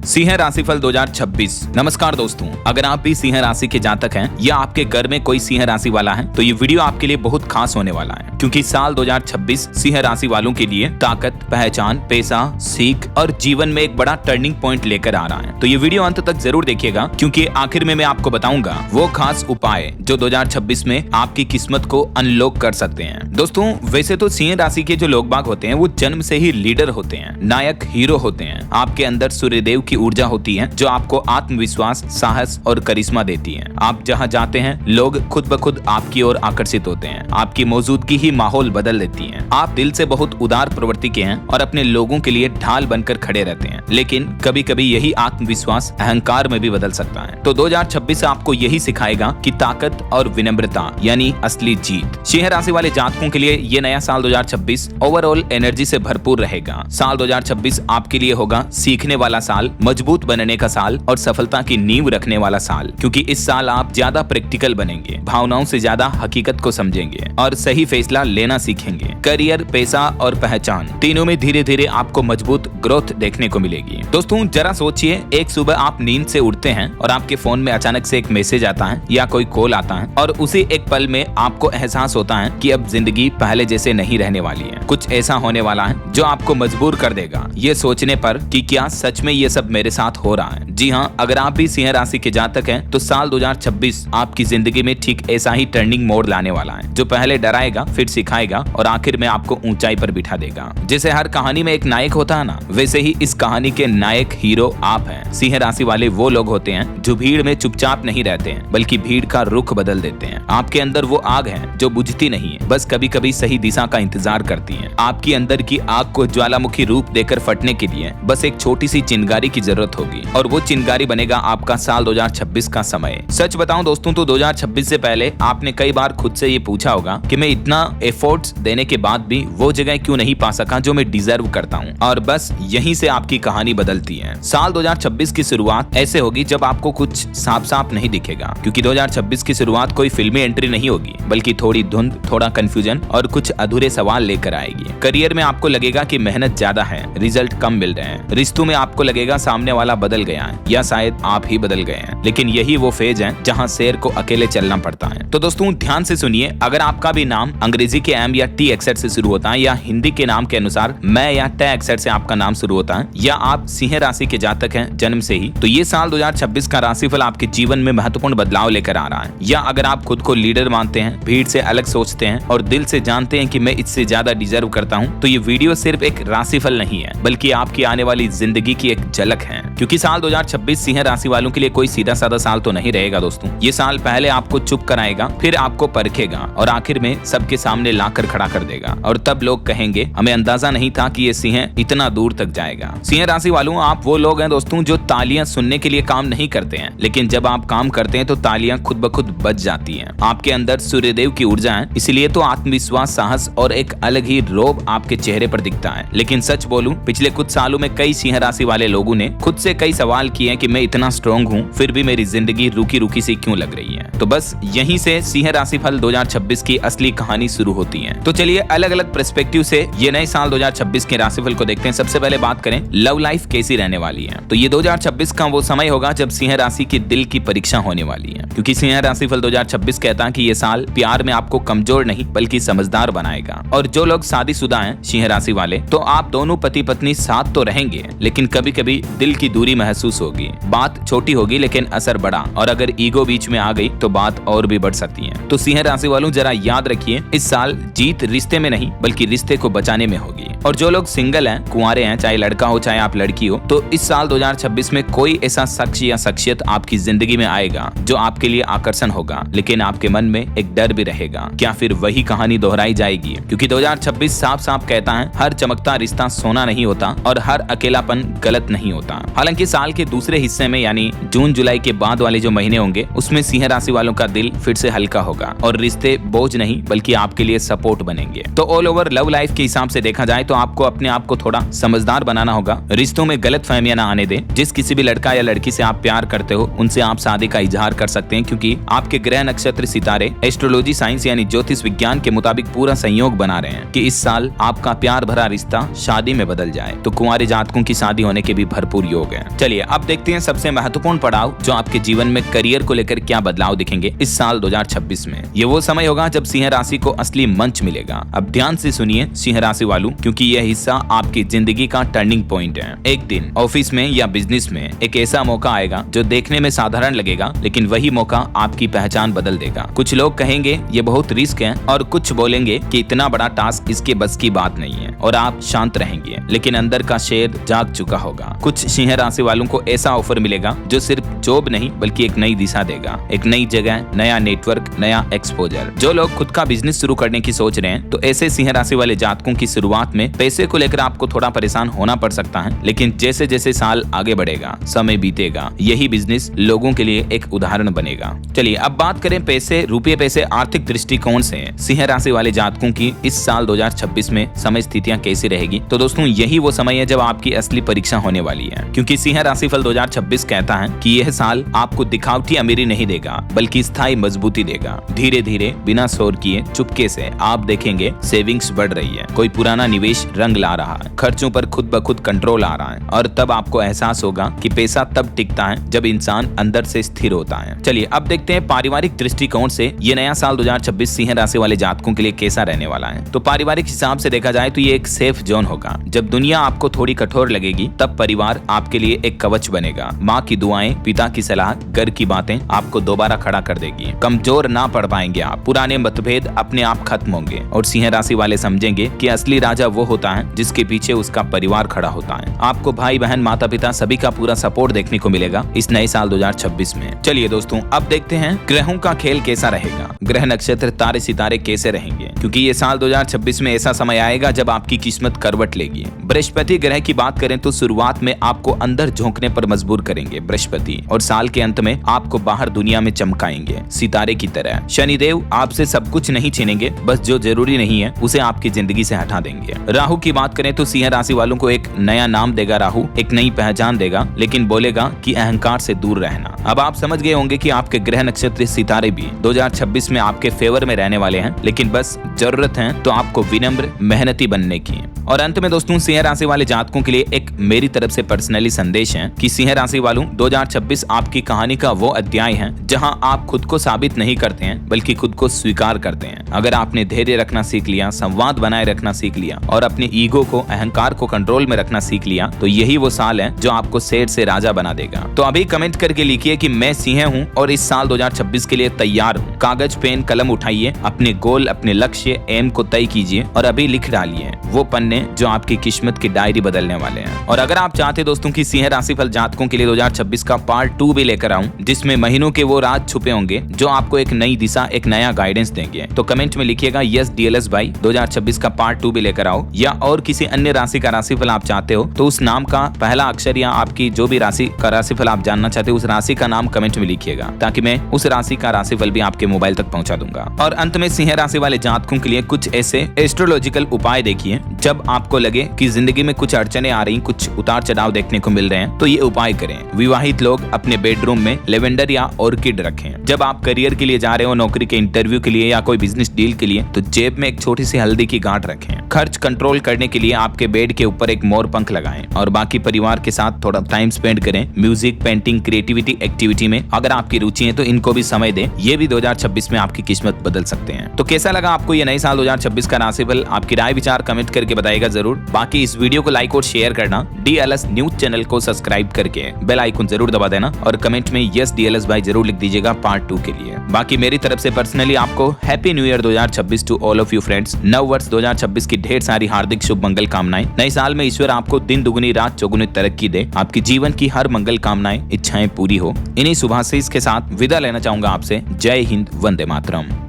सिंह राशिफल 2026। नमस्कार दोस्तों, अगर आप भी सिंह राशि के जातक हैं या आपके घर में कोई सिंह राशि वाला है तो ये वीडियो आपके लिए बहुत खास होने वाला है, क्योंकि साल 2026 सिंह राशि वालों के लिए ताकत, पहचान, पैसा, सीख और जीवन में एक बड़ा टर्निंग पॉइंट लेकर आ रहा है। तो ये वीडियो अंत तक जरूर देखिएगा, क्योंकि आखिर में मैं आपको बताऊंगा वो खास उपाय जो 2026 में आपकी किस्मत को अनलॉक कर सकते हैं। दोस्तों, वैसे तो सिंह राशि के जो लोग बाग होते हैं वो जन्म से ही लीडर होते हैं, नायक, हीरो होते हैं। आपके अंदर सूर्यदेव की ऊर्जा होती है जो आपको आत्मविश्वास, साहस और करिश्मा देती है। आप जहां जाते हैं लोग खुद ब खुद आपकी ओर आकर्षित होते हैं। आपकी मौजूदगी ही माहौल बदल देती है। आप दिल से बहुत उदार प्रवृत्ति के हैं और अपने लोगों के लिए ढाल बनकर खड़े रहते हैं, लेकिन कभी कभी यही आत्मविश्वास अहंकार में भी बदल सकता है। तो 2026 आपको यही सिखाएगा कि ताकत और विनम्रता यानी असली जीत। सिंह राशि वाले जातकों के लिए ये नया साल 2026 ओवरऑल एनर्जी से भरपूर रहेगा। साल 2026 आपके लिए होगा सीखने वाला साल, मजबूत बनने का साल और सफलता की नींव रखने वाला साल, क्योंकि इस साल आप ज्यादा प्रैक्टिकल बनेंगे, भावनाओं से ज्यादा हकीकत को समझेंगे और सही फैसला लेना सीखेंगे। करियर, पैसा और पहचान तीनों में धीरे धीरे आपको मजबूत ग्रोथ देखने को मिलेगी। दोस्तों, जरा सोचिए, एक सुबह आप नींद से उठते हैं और आपके फोन में अचानक से एक मैसेज आता है या कोई कॉल आता है और उसी एक पल में आपको एहसास होता है कि अब जिंदगी पहले जैसे नहीं रहने वाली है। कुछ ऐसा होने वाला है जो आपको मजबूर कर देगा ये सोचने पर कि क्या सच में ये सब मेरे साथ हो रहा है। जी हाँ, अगर आप भी सिंह राशि के जातक हैं तो साल 2026 आपकी जिंदगी में ठीक ऐसा ही टर्निंग मोड़ लाने वाला है, जो पहले डराएगा, फिर सिखाएगा और आखिर में आपको ऊंचाई पर बिठा देगा। जैसे हर कहानी में एक नायक होता है ना, वैसे ही इस कहानी के नायक, हीरो आप हैं। सिंह राशि वाले वो लोग होते हैं जो भीड़ में चुपचाप नहीं रहते हैं, बल्कि भीड़ का रुख बदल देते हैं। आपके अंदर वो आग है जो बुझती नहीं है, बस कभी कभी सही दिशा का इंतजार करती है। आपकी अंदर की आग को ज्वालामुखी रूप देकर फटने के लिए बस एक छोटी सी चिंगारी की जरूरत होगी, और वो चिंगारी बनेगा आपका साल 2026 का समय। सच बताऊं दोस्तों तो 2026 से पहले आपने कई बार खुद से ये पूछा होगा कि मैं इतना एफर्ट्स देने के बाद भी वो जगह क्यों नहीं पा सका जो मैं डिजर्व करता हूं, और बस यहीं से आपकी कहानी बदलती है। साल 2026 की शुरुआत ऐसे होगी जब आपको कुछ साफ साफ नहीं दिखेगा, क्योंकि 2026 की शुरुआत कोई फिल्मी एंट्री नहीं होगी, बल्कि थोड़ी धुंध, थोड़ा कंफ्यूजन और कुछ अधूरे सवाल लेकर आएगी। करियर में आपको लगेगा कि मेहनत ज्यादा है, रिजल्ट कम मिल रहे हैं। रिश्तों में आपको लगेगा सामने वाला बदल गया है या शायद आप ही बदल गए हैं, लेकिन यही वो फेज है जहां शेर को अकेले चलना पड़ता है। तो दोस्तों, ध्यान से सुनिए, अगर आपका भी नाम अंग्रेजी के एम या टी अक्षर से शुरू होता है, या हिंदी के नाम के अनुसार मैं या ट अक्षर से आपका नाम शुरू होता है, या आप सिंह राशि के जातक हैं जन्म से ही, तो ये साल 2026 का राशिफल आपके जीवन में महत्वपूर्ण बदलाव लेकर आ रहा है। या अगर आप खुद को लीडर मानते हैं, भीड़ से अलग सोचते हैं और दिल से जानते हैं कि मैं इससे ज्यादा डिजर्व करता हूं, तो ये वीडियो सिर्फ एक राशिफल नहीं है, बल्कि आपकी आने वाली जिंदगी की एक झलक है। क्योंकि साल 2026 सिंह राशि वालों के लिए कोई सीधा साधा साल तो नहीं रहेगा दोस्तों। ये साल पहले आपको चुप कराएगा, फिर आपको परखेगा और आखिर में सबके सामने लाकर खड़ा कर देगा, और तब लोग कहेंगे हमें अंदाजा नहीं था कि ये सिंह इतना दूर तक जाएगा। सिंह राशि वालों, आप वो लोग हैं दोस्तों जो तालियां सुनने के लिए काम नहीं करते हैं, लेकिन जब आप काम करते हैं तो तालियां खुद ब खुद बज जाती हैं। आपके अंदर सूर्यदेव की ऊर्जा है, इसलिए तो आत्मविश्वास, साहस और एक अलग ही रोब आपके चेहरे पर दिखता है। लेकिन सच बोलूं, पिछले कुछ सालों में कई सिंह राशि वाले लोगों ने खुद से कई सवाल किए हैं कि मैं इतना स्ट्रॉन्ग हूँ, फिर भी मेरी जिंदगी रुकी रुकी सी क्यों लग रही है। तो बस यहीं से सिंह राशि फल 2026 की असली कहानी शुरू होती है। तो चलिए अलग अलग पर्सपेक्टिव से ये नए साल 2026 के राशिफल को देखते हैं। सबसे पहले बात करें लव लाइफ कैसी रहने वाली है, तो ये 2026 का वो समय होगा जब सिंह राशि की दिल की परीक्षा होने वाली है, क्योंकि सिंह राशिफल 2026 कहता है कि ये साल प्यार में आपको कमजोर नहीं बल्कि समझदार बनाएगा। और जो लोग शादीशुदा हैं सिंह राशि वाले, तो आप दोनों पति पत्नी साथ तो रहेंगे, लेकिन कभी कभी दिल की दूरी महसूस होगी। बात छोटी होगी लेकिन असर बड़ा, और अगर ईगो बीच में आ गई तो बात और भी बढ़ सकती है। तो सिंह राशि वालों, जरा याद रखिए, इस साल जीत रिश्ते में नहीं बल्कि रिश्ते को बचाने में होगी। और जो लोग सिंगल हैं, कुंवारे हैं, चाहे लड़का हो चाहे आप लड़की हो, तो इस साल 2026 में कोई ऐसा शख्स या शख्सियत आपकी जिंदगी में आएगा जो आपके लिए आकर्षण होगा, लेकिन आपके मन में एक डर भी रहेगा, क्या फिर वही कहानी दोहराई जाएगी। क्योंकि 2026 साफ साफ कहता है हर चमकता रिश्ता सोना नहीं होता और हर अकेलापन गलत नहीं होता। हालांकि साल के दूसरे हिस्से में यानी जून जुलाई के बाद वाले जो महीने होंगे, उसमें सिंह राशि वालों का दिल फिर से हल्का होगा और रिश्ते बोझ नहीं बल्कि आपके लिए सपोर्ट बनेंगे। तो ऑल ओवर लव लाइफ के हिसाब से देखा जाए तो तो आपको अपने आप को थोड़ा समझदार बनाना होगा। रिश्तों में गलत फहमियां ना आने दें। जिस किसी भी लड़का या लड़की से आप प्यार करते हो उनसे आप शादी का इजहार कर सकते हैं, क्योंकि आपके ग्रह नक्षत्र सितारे एस्ट्रोलॉजी साइंस यानी ज्योतिष विज्ञान के मुताबिक पूरा संयोग बना रहे हैं कि इस साल आपका प्यार भरा रिश्ता शादी में बदल जाए। तो कुंवारे जातकों की शादी होने के भी भरपूर योग है। चलिए अब देखते हैं सबसे महत्वपूर्ण पड़ाव जो आपके जीवन में करियर को लेकर क्या बदलाव दिखेंगे इस साल 2026 में। ये वो समय होगा जब सिंह राशि को असली मंच मिलेगा। अब ध्यान से सुनिए सिंह राशि वालों, क्योंकि यह हिस्सा आपकी जिंदगी का टर्निंग पॉइंट है। एक दिन ऑफिस में या बिजनेस में एक ऐसा मौका आएगा जो देखने में साधारण लगेगा, लेकिन वही मौका आपकी पहचान बदल देगा। कुछ लोग कहेंगे ये बहुत रिस्क है और कुछ बोलेंगे कि इतना बड़ा टास्क इसके बस की बात नहीं है, और आप शांत रहेंगे, लेकिन अंदर का शेर जाग चुका होगा। कुछ सिंह राशि वालों को ऐसा ऑफर मिलेगा जो सिर्फ जॉब नहीं बल्कि एक नई दिशा देगा, एक नई जगह, नया नेटवर्क, नया एक्सपोजर। जो लोग खुद का बिजनेस शुरू करने की सोच रहे हैं तो ऐसे सिंह राशि वाले जातकों की शुरुआत में पैसे को लेकर आपको थोड़ा परेशान होना पड़ सकता है, लेकिन जैसे जैसे साल आगे बढ़ेगा, समय बीतेगा, यही बिजनेस लोगों के लिए एक उदाहरण बनेगा। चलिए अब बात करें पैसे, रुपये पैसे आर्थिक दृष्टिकोण से सिंह राशि वाले जातकों की इस साल 2026 में समय स्थितियां कैसी रहेगी। तो दोस्तों यही वो समय है जब आपकी असली परीक्षा होने वाली है, क्योंकि सिंह राशि फल 2026 कहता है कि यह साल आपको दिखावटी अमीरी नहीं देगा बल्कि स्थायी मजबूती देगा। धीरे धीरे बिना शोर किए चुपके से आप देखेंगे सेविंग्स बढ़ रही है, कोई पुराना निवेश रंग ला रहा है, खर्चों पर खुद ब खुद कंट्रोल आ रहा है, और तब आपको एहसास होगा कि पैसा तब टिकता है जब इंसान अंदर से स्थिर होता है। चलिए अब देखते हैं पारिवारिक दृष्टिकोण से ये नया साल 2026 सिंह राशि वाले जातकों के लिए कैसा रहने वाला है। तो पारिवारिक हिसाब से देखा जाए तो ये एक सेफ जोन होगा। जब दुनिया आपको थोड़ी कठोर लगेगी तब परिवार आपके लिए एक कवच बनेगा। माँ की दुआएं, पिता की सलाह, घर की बातें आपको दोबारा खड़ा कर देगी। कमजोर ना पड़ पाएंगे आप। पुराने मतभेद अपने आप खत्म होंगे और सिंह राशि वाले समझेंगे कि असली राजा वो होता है जिसके पीछे उसका परिवार खड़ा होता है। आपको भाई बहन, माता पिता सभी का पूरा सपोर्ट देखने को मिलेगा इस नए साल 2026 में। चलिए दोस्तों अब देखते हैं ग्रहों का खेल कैसा रहेगा। ग्रह नक्षत्र तारे सितारे कैसे रहेंगे, क्योंकि ये साल 2026 में ऐसा समय आएगा जब आपकी किस्मत करवट लेगी। बृहस्पति ग्रह की बात करें तो शुरुआत में आपको अंदर झोंकने पर मजबूर करेंगे बृहस्पति, और साल के अंत में आपको बाहर दुनिया में चमकाएंगे सितारे की तरह। शनिदेव आपसे सब कुछ नहीं छीनेंगे, बस जो जरूरी नहीं है उसे आपकी जिंदगी से हटा देंगे। राहु की बात करें तो सिंह राशि वालों को एक नया नाम देगा राहु, एक नई पहचान देगा, लेकिन बोलेगा कि अहंकार से दूर रहना। अब आप समझ गए होंगे कि आपके ग्रह नक्षत्र सितारे भी 2026 में आपके फेवर में रहने वाले हैं, लेकिन बस जरूरत है तो आपको विनम्र मेहनती बनने की। और अंत में दोस्तों सिंह राशि वाले जातकों के लिए एक मेरी तरफ से पर्सनली संदेश है कि सिंह राशि वालों 2026 आपकी कहानी का वो अध्याय है जहां आप खुद को साबित नहीं करते हैं बल्कि खुद को स्वीकार करते हैं। अगर आपने धैर्य रखना सीख लिया, संवाद बनाए रखना सीख लिया और अपने ईगो को, अहंकार को कंट्रोल में रखना सीख लिया, तो यही वो साल है जो आपको शेर से राजा बना देगा। तो अभी कमेंट करके लिखिए कि मैं सिंह हूँ और इस साल 2026 के लिए तैयार हूँ। कागज पेन कलम उठाइए, अपने गोल, अपने लक्ष्य, एम को तय कीजिए और अभी लिख डालिए वो पन्ने जो आपकी किस्मत की डायरी बदलने वाले हैं। और अगर आप चाहते दोस्तों की सिंह राशि फल जातकों के लिए 2026 का पार्ट 2 भी लेकर आऊं, जिसमें महीनों के वो राज छुपे होंगे जो आपको एक नई दिशा, एक नया गाइडेंस देंगे, तो कमेंट में लिखिएगा यस DLS भाई 2026 का पार्ट 2 भी लेकर आओ। या और किसी अन्य राशि का राशिफल आप चाहते हो तो उस नाम का पहला अक्षर या आपकी जो भी राशि का राशिफल आप जानना चाहते हो उस राशि का नाम कमेंट में लिखिएगा, ताकि मैं उस राशि का राशिफल भी आपके मोबाइल तक पहुंचा दूंगा। और अंत में सिंह राशि वाले जातकों के लिए कुछ ऐसे एस्ट्रोलॉजिकल उपाय देखिए। जब आपको लगे कि जिंदगी में कुछ अड़चने आ रही, कुछ उतार चढ़ाव देखने को मिल रहे हैं, तो ये उपाय करें। विवाहित लोग अपने बेडरूम में लेवेंडर या ऑर्किड रखें। जब आप करियर के लिए जा रहे हो, नौकरी के इंटरव्यू के लिए या कोई बिजनेस डील के लिए, तो जेब में एक छोटी सी हल्दी की गांठ रखें। खर्च कंट्रोल करने के लिए आपके बेड के ऊपर एक मोर पंख लगाएं और बाकी परिवार के साथ थोड़ा टाइम स्पेंड करें। म्यूजिक, पेंटिंग, क्रिएटिविटी एक्टिविटी में अगर आपकी रुचि है तो इनको भी समय दें। ये भी 2026 में आपकी किस्मत बदल सकते हैं। तो कैसा लगा आपको ये नए साल 2026 का राशिफल? आपकी राय विचार कमेंट करके बताइएगा जरूर। बाकी इस वीडियो को लाइक और शेयर करना, DLS न्यूज चैनल को सब्सक्राइब करके बेल आइकन जरूर दबा देना और कमेंट में यस DLS भाई जरूर लिख दीजिएगा पार्ट 2 के लिए। बाकी मेरी तरफ से पर्सनली आपको happy new year 2026 to all of you friends. नव वर्ष 2026 की ढेर सारी हार्दिक शुभ मंगल कामनाएं। नए साल में ईश्वर आपको दिन दुगुनी रात चौगुनी तरक्की दे, आपकी जीवन की हर मंगल कामनाएं, इच्छाएं पूरी हो। इन्हीं शुभाशीष के साथ विदा लेना चाहूंगा आपसे। जय हिंद, वंदे मातरम।